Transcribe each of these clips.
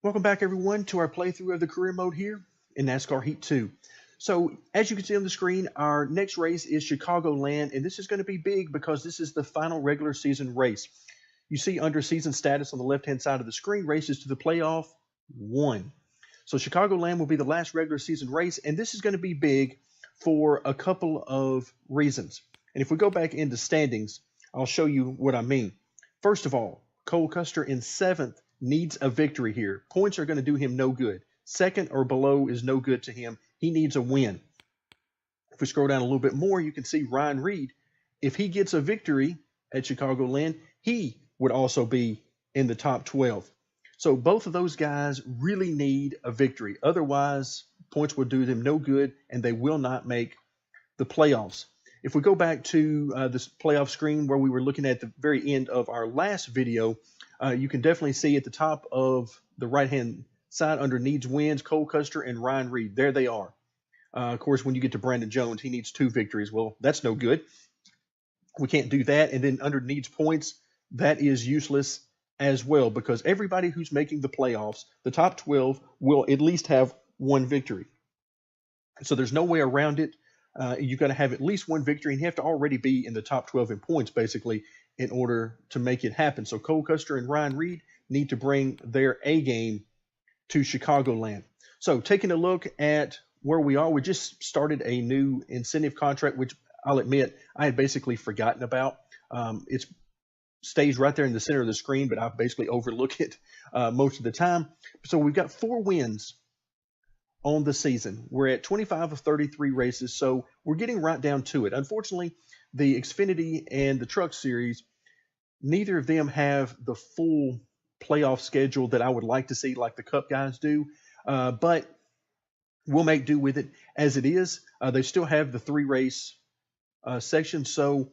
Welcome back, everyone, to our playthrough of the career mode here in NASCAR Heat 2. So, as you can see on the screen, our next race is Chicagoland, and this is going to be big because this is the final regular season race. You see under season status on the left-hand side of the screen, races to the playoff 1. So, Chicagoland will be the last regular season race, and this is going to be big for a couple of reasons. And if we go back into standings, I'll show you what I mean. First of all, Cole Custer in 7th needs a victory here. Points are going to do him no good. Second or below is no good to him. He needs a win. If we scroll down a little bit more, you can see Ryan Reed. If he gets a victory at Chicagoland, he would also be in the top 12. So both of those guys really need a victory. Otherwise, points will do them no good, and they will not make the playoffs. If we go back to this playoff screen where we were looking at the very end of our last video, you can definitely see at the top of the right-hand side under needs wins, Cole Custer and Ryan Reed. There they are. Of course, when you get to Brandon Jones, he needs 2 victories. Well, that's no good. We can't do that. And then under needs points, that is useless as well because everybody who's making the playoffs, the top 12, will at least have 1 victory. So there's no way around it. You've got to have at least 1 victory, and you have to already be in the top 12 in points, basically, in order to make it happen. So Cole Custer and Ryan Reed need to bring their A game to Chicagoland. So taking a look at where we are, we just started a new incentive contract, which I'll admit I had basically forgotten about. It stays right there in the center of the screen, but I basically overlook it most of the time. So we've got 4 wins on the season. We're at 25 of 33 races, so we're getting right down to it. Unfortunately, the Xfinity and the Truck Series, neither of them have the full playoff schedule that I would like to see like the Cup guys do, but we'll make do with it as it is. They still have the 3-race section, so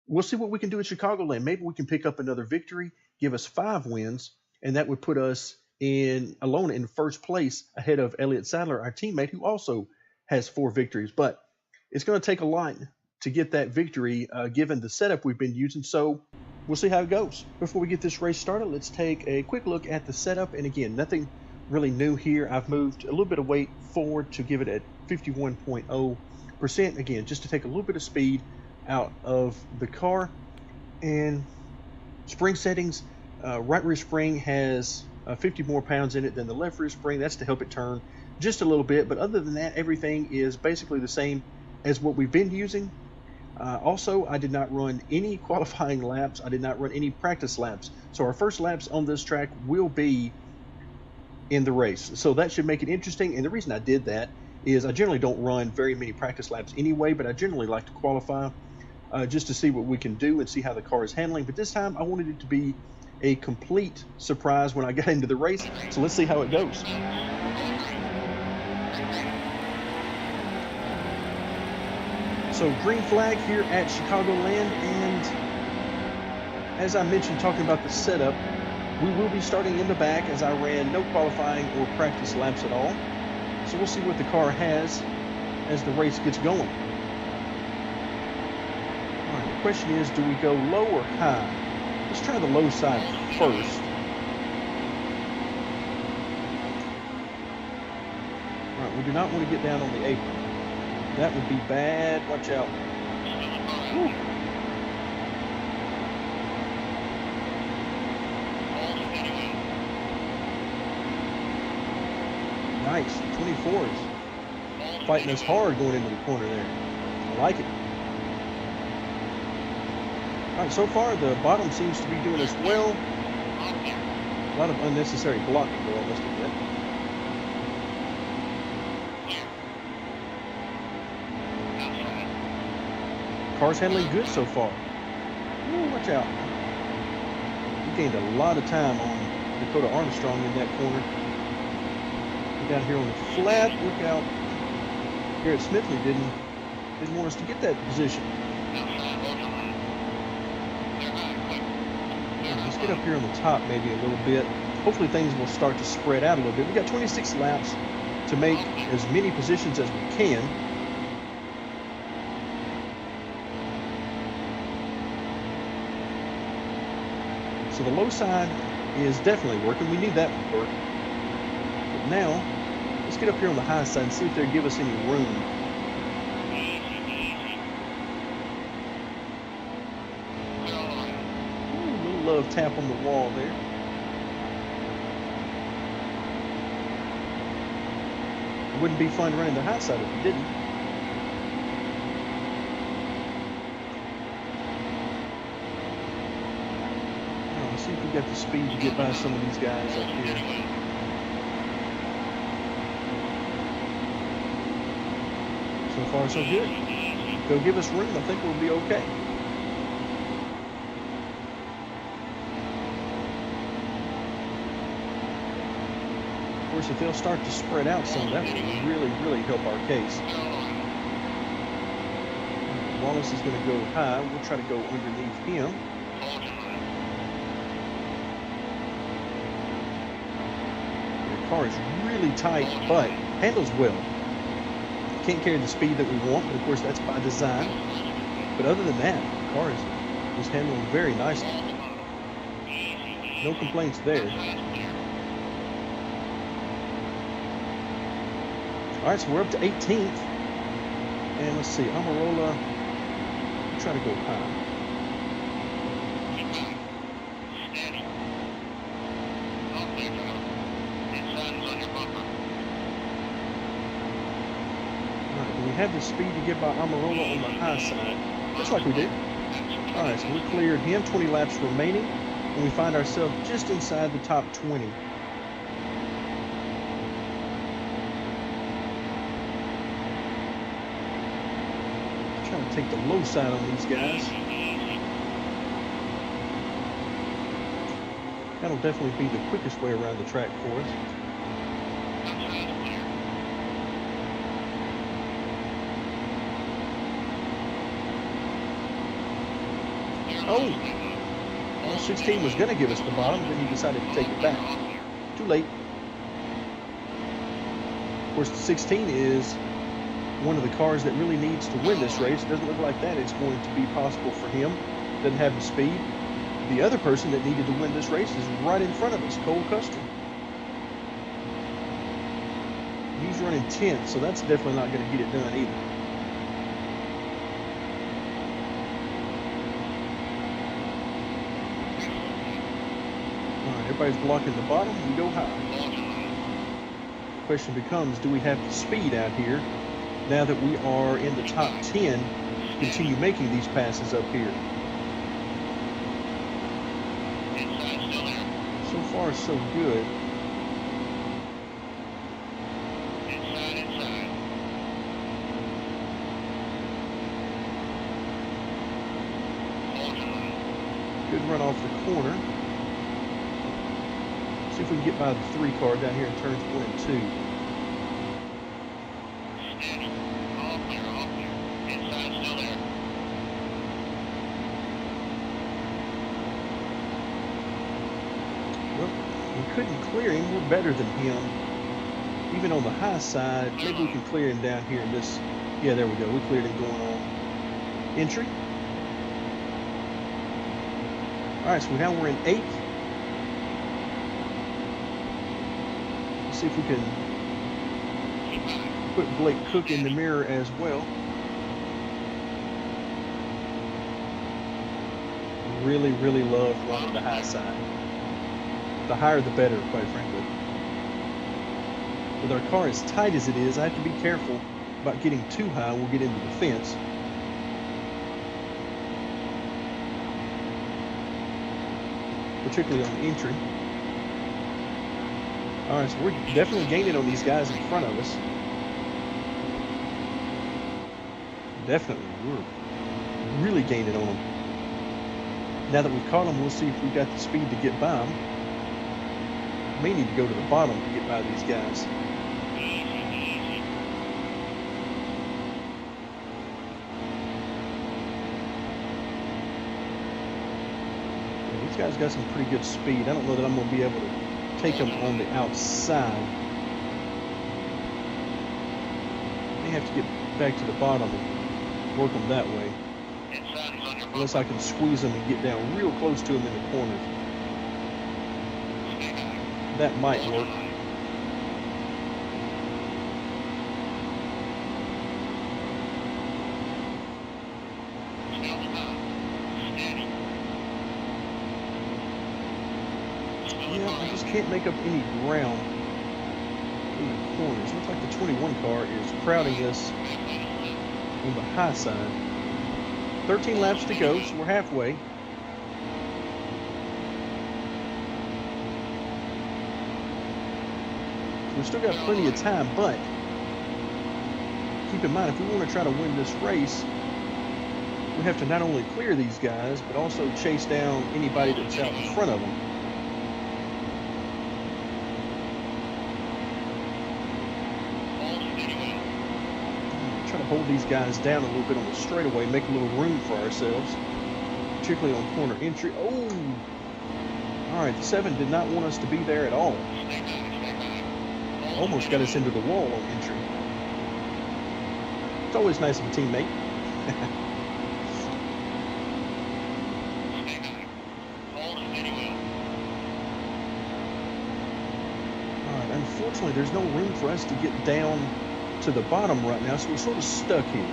we'll see what we can do at Chicagoland. Maybe we can pick up another victory, give us 5 wins, and that would put us alone in first place ahead of Elliott Sadler, our teammate, who also has 4 victories. But it's going to take a lot to get that victory given the setup we've been using. So we'll see how it goes. Before we get this race started, let's take a quick look at the setup. And again, nothing really new here. I've moved a little bit of weight forward to give it at 51.0%. Again, just to take a little bit of speed out of the car. And spring settings, right rear spring has 50 more pounds in it than the left rear spring. That's to help it turn just a little bit. But other than that, everything is basically the same as what we've been using. Also, I did not run any qualifying laps. I did not run any practice laps. So our first laps on this track will be in the race. So that should make it interesting. And the reason I did that is I generally don't run very many practice laps anyway, but I generally like to qualify just to see what we can do and see how the car is handling. But this time I wanted it to be a complete surprise when I got into the race. So let's see how it goes. So green flag here at Chicagoland, and as I mentioned talking about the setup, we will be starting in the back as I ran no qualifying or practice laps at all. So we'll see what the car has as the race gets going. All right, the question is, do we go low or high? Let's try the low side first. All right, we do not want to get down on the apron. That would be bad. Watch out. Woo. Nice. 24s. Fighting us hard going into the corner there. I like it. All right, so far the bottom seems to be doing us well. A lot of unnecessary blocking, though, I must admit. Car's handling good so far. Ooh, watch out. We gained a lot of time on Dakota Armstrong in that corner. We're down here on the flat. Look out. Garrett Smithley didn't want us to get that position. Let's get up here on the top maybe a little bit. Hopefully things will start to spread out a little bit. We got 26 laps to make as many positions as we can. So the low side is definitely working. We need that one to work. But now, let's get up here on the high side and see if they'll give us any room. Ooh, a little love tap on the wall there. It wouldn't be fun running the high side if you didn't. Let's see if we got the speed to get by some of these guys up here. So far, so good. Go give us room. I think we'll be okay. Of course, if they'll start to spread out some, that will really, really help our case. Wallace is going to go high. We'll try to go underneath him. The car is really tight, but handles well. Can't carry the speed that we want, but of course that's by design. But other than that, the car is handling very nicely. No complaints there. All right, so we're up to 18th. And let's see, Amarola, we'll try to go high. Have the speed to get by Amarola on the high side, just like we did. All right, so we cleared him, 20 laps remaining, and we find ourselves just inside the top 20. Trying to take the low side on these guys. That'll definitely be the quickest way around the track for us. Oh, well, 16 was going to give us the bottom, then he decided to take it back. Too late. Of course, the 16 is one of the cars that really needs to win this race. It doesn't look like that it's going to be possible for him. Doesn't have the speed. The other person that needed to win this race is right in front of us, Cole Custer. He's running 10th, so that's definitely not going to get it done either. Everybody's blocking the bottom. We go high. The question becomes, do we have the speed out here now that we are in the top 10 to continue making these passes up here? So far, so good. Good run off the corner. See if we can get by the 3 car down here in turns 1 and 2. Well, we couldn't clear him. We're better than him. Even on the high side, maybe we can clear him down here in this. Yeah, there we go. We cleared him going on entry. All right, so now we're in 8th. See if we can put Blake Cook in the mirror as well. Really, really love running the high side. The higher the better, quite frankly. With our car as tight as it is, I have to be careful about getting too high. We'll get into the fence. Particularly on entry. All right, so we're definitely gaining on these guys in front of us. Definitely, we're really gaining on them. Now that we've caught them, we'll see if we've got the speed to get by them. May need to go to the bottom to get by these guys. Yeah, these guys got some pretty good speed. I don't know that I'm going to be able to take them on the outside. May have to get back to the bottom and work them that way. Unless I can squeeze them and get down real close to them in the corners. That might work. can't make up any ground in the corners. Looks like the 21 car is crowding us on the high side. 13 laps to go, so we're halfway. We've still got plenty of time, but keep in mind, if we want to try to win this race, we have to not only clear these guys, but also chase down anybody that's out in front of them. Try to hold these guys down a little bit on the straightaway, make a little room for ourselves, particularly on corner entry. Oh! All right, the 7 did not want us to be there at all. Almost got us into the wall on entry. It's always nice of a teammate. Alright, unfortunately there's no room for us to get down to the bottom right now, so we're sort of stuck here.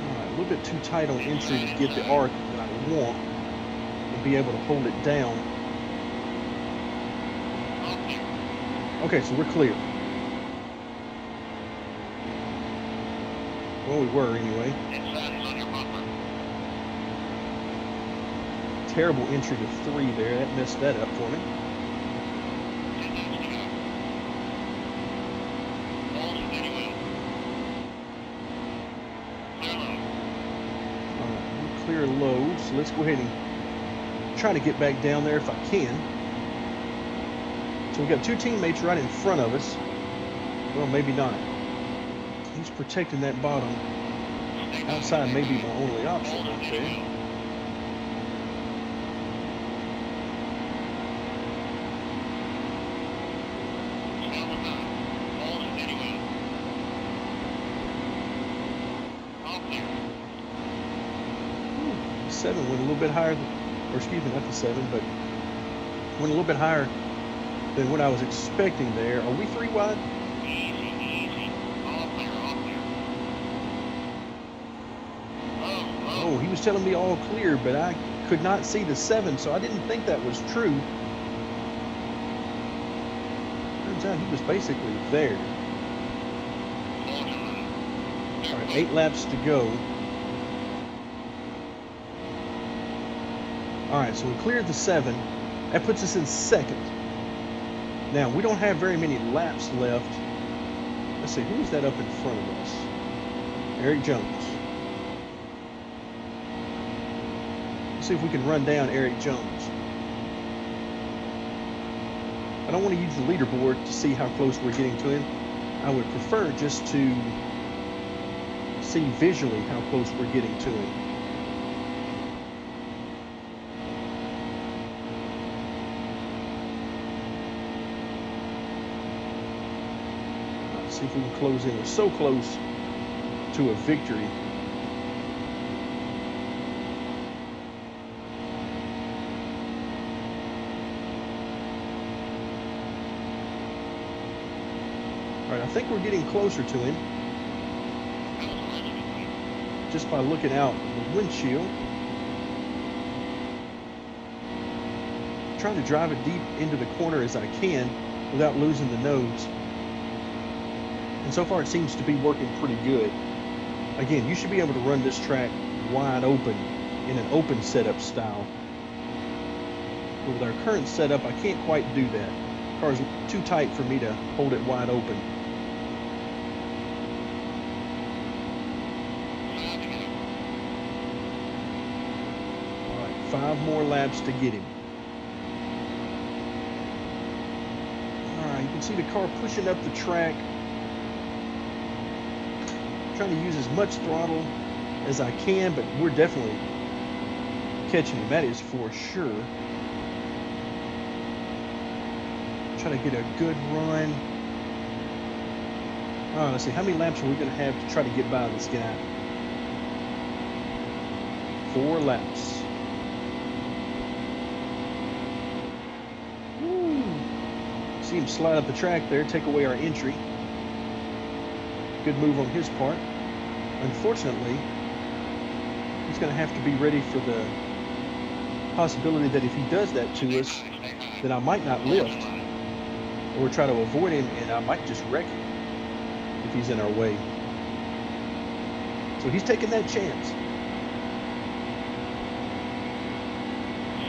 Alright, a little bit too tight on entry to get the arc that I want and be able to hold it down. Okay, so we're clear. Well, we were anyway. Terrible entry to 3 there. That messed that up for me. Alright, we're clear low, so let's go ahead and try to get back down there if I can. So we got 2 teammates right in front of us. Well, maybe not. He's protecting that bottom. Outside may be my only option right there. Ooh, 7 went a little bit higher, or excuse me, not the 7, but went a little bit higher than what I was expecting there. Are we 3 wide? Oh, he was telling me all clear, but I could not see the 7, so I didn't think that was true. Turns out he was basically there. All right, 8 laps to go. All right, so we cleared the 7. That puts us in 2nd. Now, we don't have very many laps left. Let's see, who's that up in front of us? Eric Jones. Let's see if we can run down Eric Jones. I don't want to use the leaderboard to see how close we're getting to him. I would prefer just to see visually how close we're getting to him. See if we can close in. We're so close to a victory. All right, I think we're getting closer to him just by looking out the windshield. Trying to drive it deep into the corner as I can without losing the nose. And so far it seems to be working pretty good. Again, you should be able to run this track wide open in an open setup style. But with our current setup, I can't quite do that. The car's too tight for me to hold it wide open. All right, 5 more laps to get him. All right, you can see the car pushing up the track. Trying to use as much throttle as I can, but we're definitely catching him. That is for sure. Try to get a good run. All right, let's see. How many laps are we going to have to try to get by this guy? 4 laps. Woo. See him slide up the track there, take away our entry. Good move on his part. Unfortunately, he's going to have to be ready for the possibility that if he does that to us, then I might not lift or try to avoid him, and I might just wreck him if he's in our way. So he's taking that chance.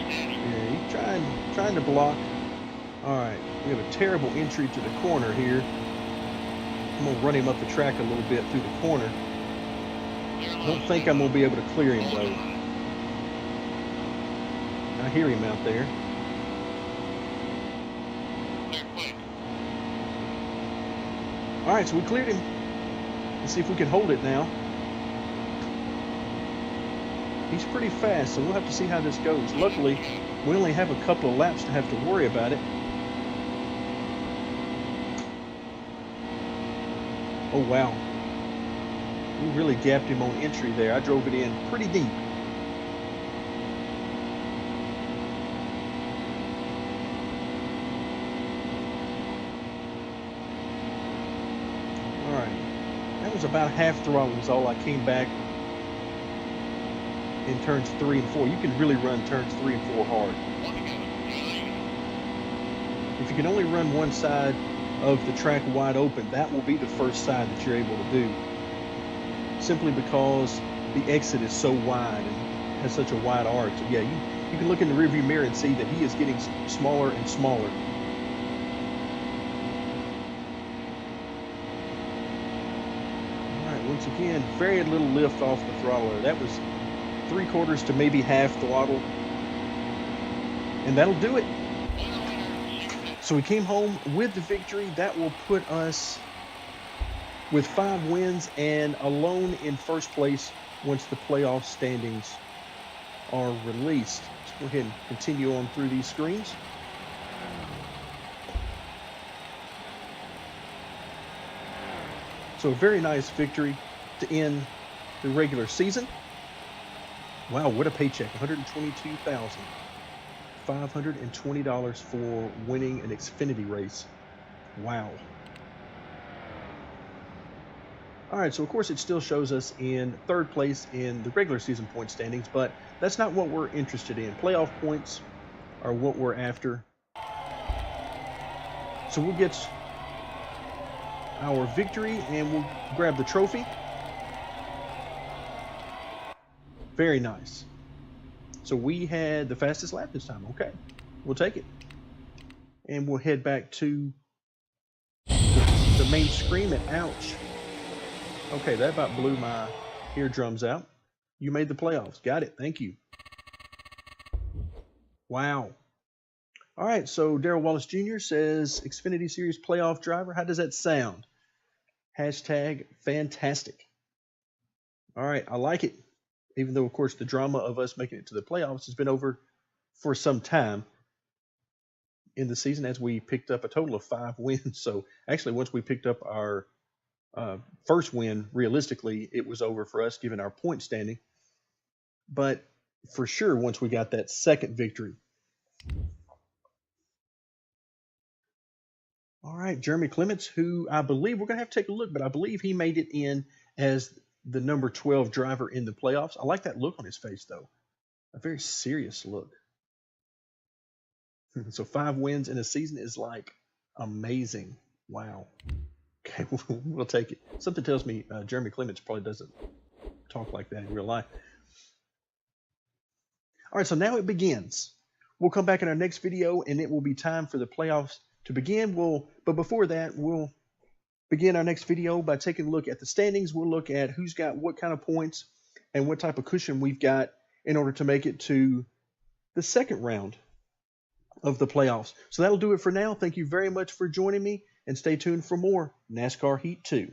Yeah, he's trying to block. All right, we have a terrible entry to the corner here. I'm gonna run him up the track a little bit through the corner. I don't think I'm gonna be able to clear him though. I hear him out there. All right, so we cleared him. Let's see if we can hold it now. He's pretty fast, so we'll have to see how this goes. Luckily, we only have a couple of laps to have to worry about it. Oh, wow. We really gapped him on entry there. I drove it in pretty deep. All right. That was about half throttle is all I came back in turns 3 and 4. You can really run turns 3 and 4 hard. If you can only run one side of the track wide open, that will be the first side that you're able to do. Simply because the exit is so wide and has such a wide arc. So yeah, you can look in the rearview mirror and see that he is getting smaller and smaller. All right, once again, very little lift off the throttle. That was 3/4 to maybe half throttle. And that'll do it. So we came home with the victory. That will put us with 5 wins and alone in first place once the playoff standings are released. Let's go ahead and continue on through these screens. So a very nice victory to end the regular season. Wow, what a paycheck. $122,520 for winning an Xfinity race. Wow. All right, so of course it still shows us in 3rd place in the regular season point standings, but that's not what we're interested in. Playoff points are what we're after. So we'll get our victory and we'll grab the trophy. Very nice. So we had the fastest lap this time. Okay, we'll take it. And we'll head back to the main screen. And ouch. Okay, that about blew my eardrums out. You made the playoffs. Got it. Thank you. Wow. All right, so Darrell Wallace Jr. says, Xfinity Series playoff driver. How does that sound? Hashtag fantastic. All right, I like it. Even though, of course, the drama of us making it to the playoffs has been over for some time in the season as we picked up a total of 5 wins. So actually, once we picked up our first win, realistically, it was over for us given our point standing. But for sure, once we got that second victory. All right, Jeremy Clements, who I believe we're going to have to take a look, but I believe he made it in as the number 12 driver in the playoffs. I like that look on his face, though. A very serious look. So 5 wins in a season is like amazing. Wow. Okay, we'll take it. Something tells me Jeremy Clements probably doesn't talk like that in real life. All right, so now it begins. We'll come back in our next video, and it will be time for the playoffs to begin. But before that, we'll begin our next video by taking a look at the standings. We'll look at who's got what kind of points and what type of cushion we've got in order to make it to the second round of the playoffs. So that'll do it for now. Thank you very much for joining me, and stay tuned for more NASCAR Heat 2.